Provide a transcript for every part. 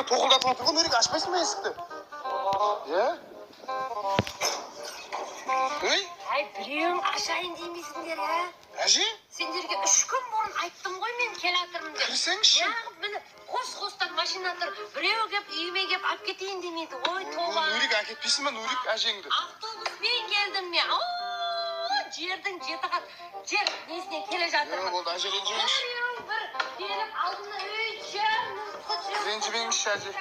Нұрик тоқылдатып отыр ғой, Нұрик ашпайсың ба есікті? Иә? Ой? Ай, біреуің ашайын демейсіңдер, ә? Әже? Сендерге 3 күн бұрын айттым ғой мен келатырмын деп. Кірсеңші. Яғып міне қос-қостан машина тұр. Біреу кеп үйіме кеп алып кетейін демейді. Ой, тоба. Нұрик әкетпейсің ба, Нұрик әжеңді? Автобуспен келдім мен. Жердің жеті қат жер несінен келе жатырмын. Болды, әже ренжімеңші. Бір келіп алдына Ренжімеңші, әже.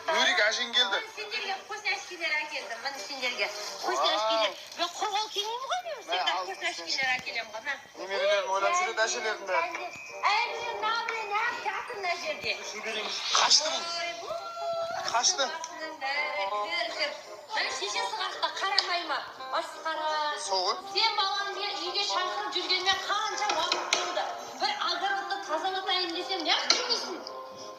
Нұрик әжең келді. Сендерге вкусняшкилер әкелдім. Міне сендерге вкусняшкилер. Мен құрғал келмеймін ғой мен. Сендер вкусняшкилер әкелем ғой. Немерелерін ойлап жүреді әжелердің бәрі. Мына жерде. Қашты бұл. Қашты. Мен шеше сығақта қарамай ма? Масқара. Сол ғой. Сен баланы мен үйге шақырып жүргенмен қанша уақыт болды. Бір огородты тазалатайын десем, неғып жүрмейсің?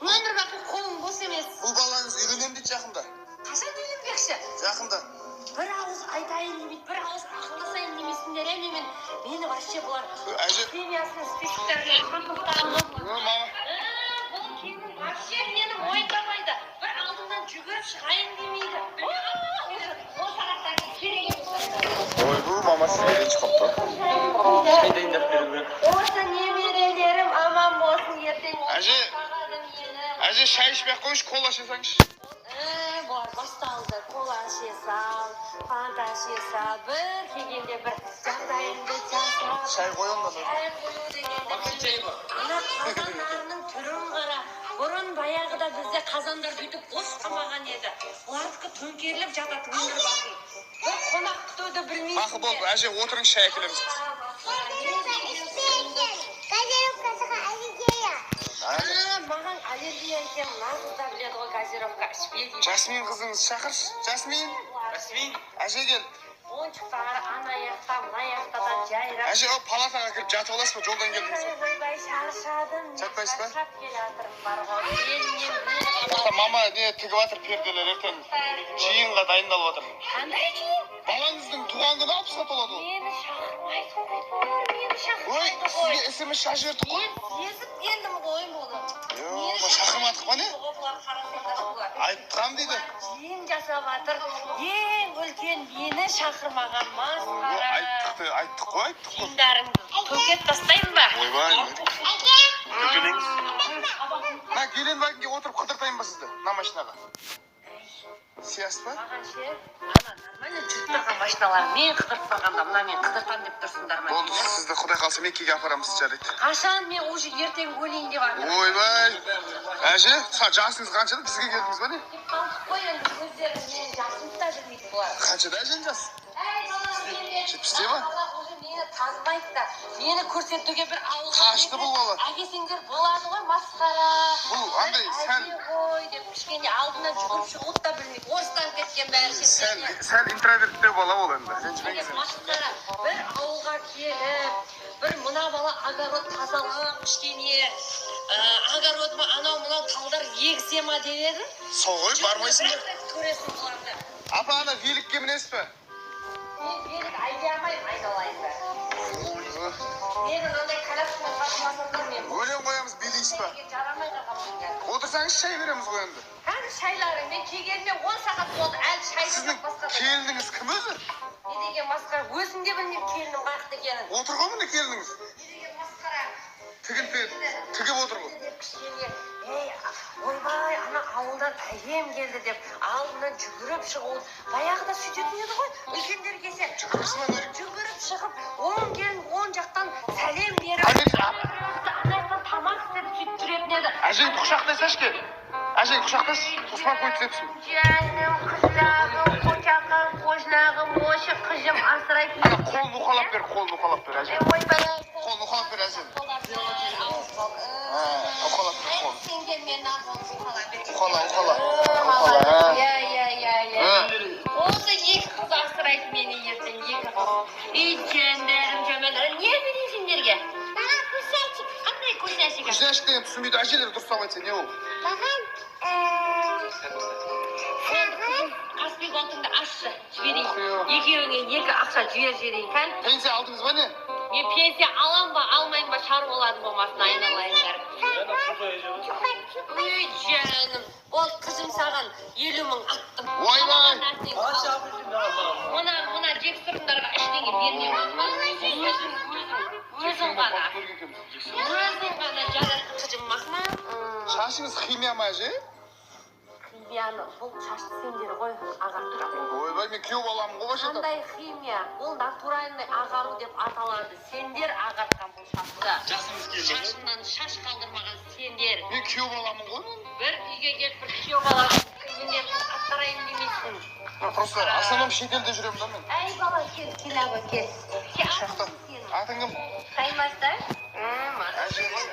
Өмір бақи қолың бос емес. Бұл балаңыз үйленем дейді жақында. Қашан үйленбекші? Жақында. Бір ауыз айтайын демейді, бір ауыз ақылдасайын демейсіңдер, мен мені вообще бұлар премиясының списоктарына қамтықтарым болды. Мама. Бұл келін вообще мені мойындамайды. Бір алдымнан жүгіріп шығайын демейді. Ол сағаттан керек емес. Ой, бұл мамасы бере шығыпты. Осы немерелерім аман болсын ертең. Әже, шай ішпей қойшы, кола ішесеңші. Бар, басталды. Кола іше сал, фанта іше сал. Бір келгенде бір жағдайымды жасап. Шай қой онда. Шай қою дегенде. Ана қазандарының түрін қара. Бұрын баяғыда бізде қазандар бүйтіп бос қалмаған еді. Олардікі төңкеріліп жатады өмір бақи. Бір қонақ күтуді білмейсің. Бақы болды, әже отырың шай әкелеміз. Маған аллергия екен, нағызда біледі ғой газировка ішпейді. Жасмин қызыңыз шақыршы. Жасмин. Әже кел. Ойыншықтары ана аяқта, мына аяқтадан жайрап. Әже, о палатаға кіріп жатып аласыз ба? Жолдан келдіңіз. Ойбай, шаршадым. Жатпайсыз ба? Шаршап келатырмын бар ғой. Мама не тігіп жатыр перделер, ертең жиынға дайындалып жатыр. Қандай жиын? Балаңыздың туған күні 60-ға толады ол. Мені шақырмайды ғой. Мені Ой, шақырмайды ғой. сізге SMS шашып жібердік қой. Мен сезіп келдім ғой мұны. Шақырмадық па не? Айтқам дейді. Жиын жасап жатыр. Ең үлкен мені шақырмаған масқара. Айттық қой. Жиындарыңды төкет тастайын ба? Ойбай. На, келен вагонге отырып қыдыртайын ба сізді? На машинаға. Сиясыз ба? Маған ше, нормально жүріп тұрған машиналар мен қыдыртпағанда, мына мен қыдыртам деп тұрсыңдар ма? Болды, сізді құдай қалса Меккеге апарамыз жарайды. Қашан мен уже ертең өлейін деп жатырмын. Ойбай. Әже, жасыңыз қаншада? Бізге келдіңіз ба не? Деп қалдық қой енді өздері менің жасымды да білмейді бұлар. Қаншада әжен жас? Жетпісте ма? Мені танымайды да. Мені көрсетуге бір ауылға қашты бұл бала. әкесеңдер болады ғой, масқара. Бұл андай сәл ғой деп кішкене алдынан жүгіріп шығуды да білмейді. Орыстан кеткен бәрі шетелге. сәл интроверттеу бала ол енді. Масқара бір ауылға келіп, бір мына бала огород тазалап кішкене огородыма анау мынау талдар егісе ма деп едім. Сол ғой, бармайсың ба? Көресің бұларды. Апа, ана великке мінесіз ба? Мен велик айдай алмаймын, айналайын ба. Мені мынандай коляскамен тасымасаңдар мен. Өлең қоямыз, билейсіз ба? Жарамай қалғанмын. Отырсаңыз шай береміз ғой енді. Қазір шайларың, мен келгеніме 10 сағат болды, әлі шайды Сіздің келініңіз кім өзі? Не деген масқара, өзім де білмеймін келінім қаяқта екенін. Отыр ғой міне келініңіз. Не деген масқара. Тігіп отыр ғой. Кішкене, ойбай, ана ауылдан әйем келді деп, алдынан жүгіріп шығуы. Баяғыда сөйтетін еді ғой, үлкендер келсе. Жүгіріп шығып, 10 келін 10 жақтан сәлем беріп. Анаяқтан тамақ істеп сөйтіп жүретін еді. Әжең құшақтайсаш ке. Әжең құшақтас, ұстап қойып түсепсің. Жаным, қызлағым, қочағым, қожнағым, ошы қыжым асырайтын. Қолын уқалап бер, әжең. Ойбай. Қолын уқалап бер, әжең. Уқалап бер, қолын. Сенген мен нағыл уқалап бер. Уқала. Осы екі қыз асырайды мені ертең, екі қыз. Үй жендерім, жамандарым, не берейін сендерге? Маған көсәшік. Қандай көсәшік? Көсәшік деген түсінбейді, әжелер дұрыстап айтса не ол? Маған Каспий контыңды ашшы, жіберейін. Екеуіңе екі ақша жіберейін. Пенсия алдыңыз ба не? Мен пенсия алам ба, алмайым ба шаруалар. Alan болмасын айналайындар. Ой canım. Ол kızım саған 50 000 аттым. Ойбай. Мына жексұрындарға ештеңе бермеймін. Өзің ғана жаратты қызым мақма. Шашыңыз химия ма әже? Химияны бұл шашты сендер ғой ағартқан. Ойбай, мен күйеу баламын ғой башында. Қандай химия? Бұл натуральный ағару деп аталады. Сендер ағартқан бұл шашты. Шашынан шаш қалдырмаған сендер. Мен күйеу баламын ғой. Бір үйге келіп бір күйеу баланың үйінен аттарайын демейсің. Просто астанам шетелде жүремін да мен. Әй бала кел аба кел. Шақта. Атың кім? Саймастай? Әже ғой.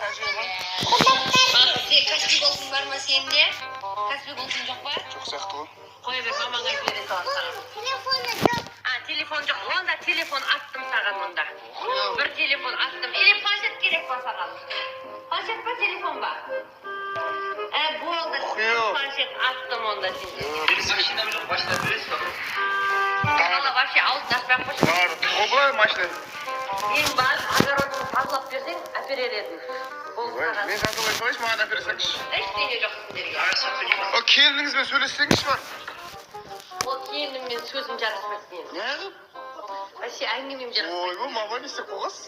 Каспи болсын бар ма сенде? Каспи болсын жоқ па? Жоқ сияқты ғой. Қоя бер, мамаңа жібере саласың. Телефон жоқ. Онда телефон аттым саған онда. Бір телефон аттым. Или планшет керек па саған? Планшет па, телефон ба? Болды. Планшет аттым онда сенде. Машинам жоқ, машина бересіз ба? Бала вообще аузын ашпай қойшы. Бар. Қобылай машина. Ең бар, огородын тазалап берсең, әперер едім. Мен жазалай салайыншы, маған әперсеңші. Ештеңе жоқ сендерге. О, келініңізбен сөйлессеңші бар. Ол келініммен сөзім жараспайды менің. Не? Вообще әңгімем жараспайды. Ойбай, мама не істеп қойғансыз?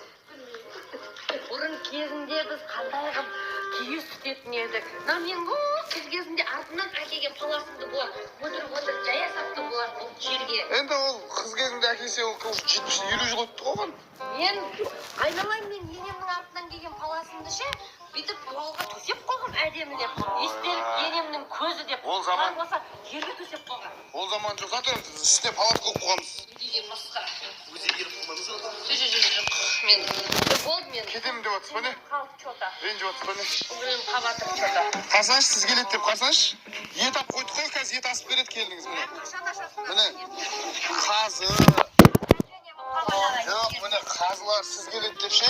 Бұрын кезінде біз қандай қылып киіз түтетін едік. Мен қыз кезінде артынан әкелген паласымды бұлар өтіріп жая сапты бұлар бұл жерге. Енді ол қыз кезінде әкелсе ол 70-50 жыл өтті қойған. Мен айналайын мен енемнің артынан келген паласымды ше, бүйтіп дуалға төсеп қойғам әдемілеп. Естелік енемнің көзі деп. Ол заман. Болса жерге төсеп қойғам. Ол заман жоқ, зато үстіне палат қойып қойғанбыз. Деген масқара. Өзі еріп қоймаңыз ба? Жоқ. Мен болды мен. Кетемін деп жатсыз ба не? Қалды чота. Ренжіп жатсыз ба не? Бүгін қабатыр чота. Қарсаңшы, сіз келеді деп қарсаңшы. Ет ап қойдық қой, қазір ет асып береді келдіңіз міне. Міне. Қазы. Жоқ, міне қазылар сіз келеді деп ше.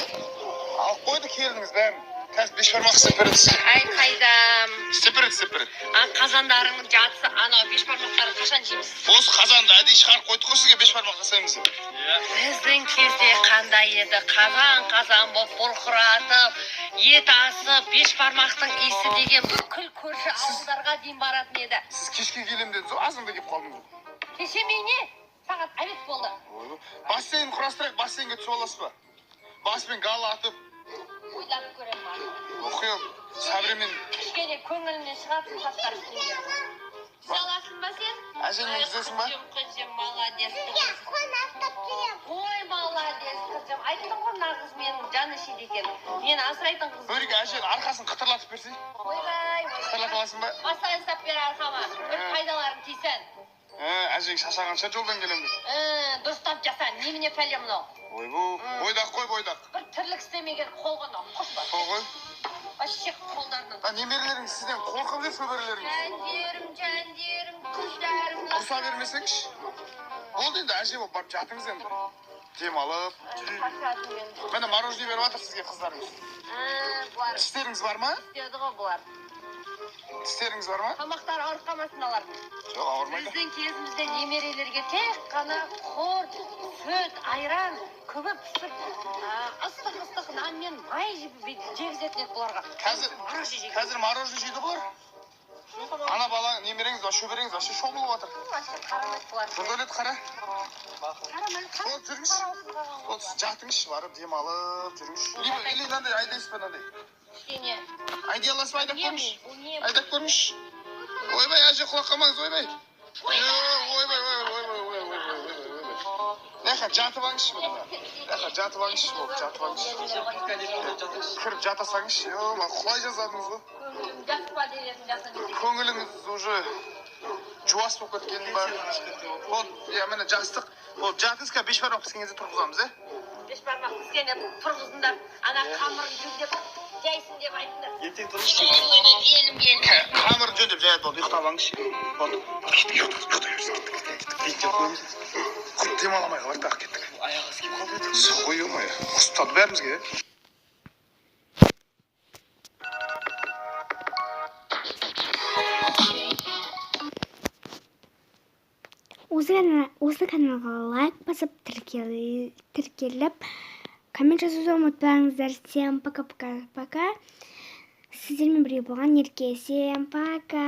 Алып қойды келдіңіз бәрін. Қазір бешбармақ істеп береді сізге. Ай қайдам. Істеп береді. Қазандарыңның жатысы анау бешбармақтарын қашан жейміз? Осы қазанды әдейі шығарып қойдық қой сізге бешбармақ жасаймыз деп. Біздің кезде қандай еді? Қазан болып бұрқыратып, ет асып, бешбармақтың иісі деген бүкіл көрші ауылдарға дейін баратын еді. Сіз кешке келем дедіңіз, азанда келіп қалдыңыз. Кеше не? Сағат обед болды. Бассейн құрастырайық, бассейнге түсіп аласыз ба? Баспен гал атып, Ойлап көремін артық. оқиым, сабырмен. Кішкене көңілінен шығатын заттар істеймін. Саласың ба сен? Әжеңмен жүзесің ба? Қызым, молодец. Ой, молодец, қызым. Айттым ғой, мына қыз менің жаны шиді екен. Мені асырайтын қыз. Бөріге әжең арқасын қытырлатып берсей. Ойбай. Қытырлатып аласың ба? Масайын сап бер арқама. Бір пайдаларын тисен. Әжең шашағанша жолдан келем деп. Дұрыстап жаса, немене пәле мынау? Бойдақ қой, бойдақ. Бір тірлік істемеген қол ғана қос бар. Қол ғой. Вообще қолдарынан. Немерелеріңіз сізден қорқып жүр, шөберелеріңіз. Жандерім, қыздарым. Құрса бермесеңші. Болды енді әже болып барып жатыңыз енді. Демалып. Міне мороженое беріп жатыр сізге қыздарыңыз. Бұлар. Тістеріңіз бар ма? Істеді ғой бұлар. Тістеріңіз бар ма? Тамақтар ауырып қалмасын алардың. Жоқ, ауырмайды. Біздің кезімізде немерелерге тек қана құр, сүт, айран, көбіп пісіп, ыстық нан мен май жегізетін еді бұларға. Қазір мороженое жейді бұлар. Ана бала немереңіз ба, шөбереңіз вообще шомылып жатыр. Қарамайды бұлар. Жұрдөлет қара. Қарамайды. Ол жүріңізші. Ол сіз жатыңызшы, барып демалып жүріңізші. Или мынандай айдайсыз ба мынандай? Кішкене. Айдай аласыз ба, айдап көріңізші. Не? Айдап көріңізші. Ойбай, әже құлақ қалмаңыз, ойбай. Ойбай. Нәқа жатып алыңызшы бұны. Нәқа жатып алыңызшы болды, жатып алыңызшы. Кіріп жата салыңызшы. Құлай жазадыңыз ғой. Көңіліңіз уже жуас болып кеткен ба? Ол, мені жастық. Ол жатыңыз ка бешбармақ піскен кезде тұрғызамыз, Бешбармақ піскенде тұрғызыңдар, ана қамырын жүздеп жайсын деп айтыңдар. Ертең тұрыңызшы. Қамырын жөндеп жаяды болды, ұйықтап алыңызшы. Болды. Құт демаламай қалайық тағы кеттік. Аяғы іскеп қалды еді. Ой, ой, құс тұтады бәрімізге. осы каналға лайк басып тіркеліп коммент жазуды ұмытпаңыздар. Всем пока-пока. Сіздермен бірге болған Ерке. Всем пока.